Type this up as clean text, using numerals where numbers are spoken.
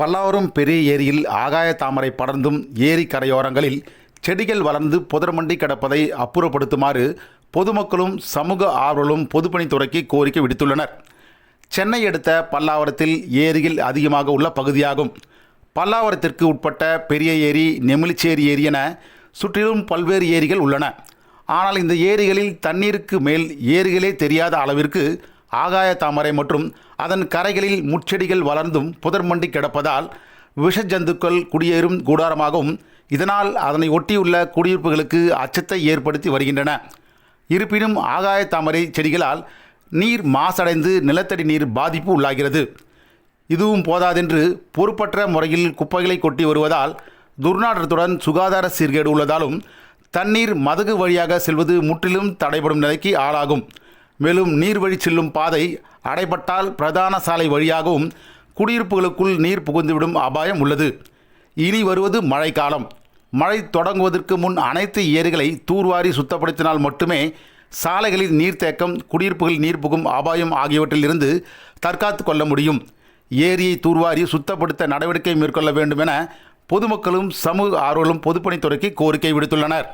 பல்லாவரம் பெரிய ஏரியில் ஆகாய தாமரை படர்ந்தும் ஏரி கரையோரங்களில் செடிகள் வளர்ந்து புதர்மண்டி கிடப்பதை அப்புறப்படுத்துமாறு பொதுமக்களும் சமூக ஆர்வலரும் பொதுப்பணித்துறைக்கு கோரிக்கை விடுத்துள்ளனர். சென்னை அடுத்த பல்லாவரத்தில் ஏரிகள் அதிகமாக உள்ள பகுதியாகும். பல்லாவரத்திற்கு உட்பட்ட பெரிய ஏரி, நெமிலிச்சேரி ஏரி என சுற்றிலும் பல்வேறு ஏரிகள் உள்ளன. ஆனால் இந்த ஏரிகளில் தண்ணீருக்கு மேல் ஏரிகளே தெரியாத அளவிற்கு ஆகாய தாமரை மற்றும் அதன் கரைகளில் முட்செடிகள் வளர்ந்தும் புதர்மண்டி கிடப்பதால் விஷ ஜந்துக்கள் குடியேறும் கூடாரமாகவும் இதனால் அதனை ஒட்டியுள்ள குடியிருப்புகளுக்கு அச்சத்தை ஏற்படுத்தி வருகின்றன. இருப்பினும் ஆகாய தாமரை செடிகளால் நீர் மாசடைந்து நிலத்தடி நீர் பாதிப்பு உள்ளாகிறது. இதுவும் போதாதென்று பொறுப்பற்ற முறையில் குப்பைகளை கொட்டி வருவதால் துர்நாற்றத்துடன் சுகாதார சீர்கேடு உள்ளதாலும் தண்ணீர் மதகு வழியாக செல்வது முற்றிலும் தடைபடும் நிலைக்கு ஆளாகும். மேலும் நீர்வழி செல்லும் பாதை அடைபட்டால் பிரதான சாலை வழியாகவும் குடியிருப்புகளுக்குள் நீர் புகுந்துவிடும் அபாயம் உள்ளது. இனி வருவது மழைக்காலம். மழை தொடங்குவதற்கு முன் அனைத்து ஏரிகளை தூர்வாரி சுத்தப்படுத்தினால் மட்டுமே சாலைகளில் நீர்த்தேக்கம், குடியிருப்புகளில் நீர் புகும் அபாயம் ஆகியவற்றிலிருந்து தற்காத்து கொள்ள முடியும். ஏரியை தூர்வாரி சுத்தப்படுத்த நடவடிக்கை மேற்கொள்ள வேண்டும் என பொதுமக்களும் சமூக ஆர்வலரும் பொதுப்பணித்துறைக்கு கோரிக்கை விடுத்துள்ளனர்.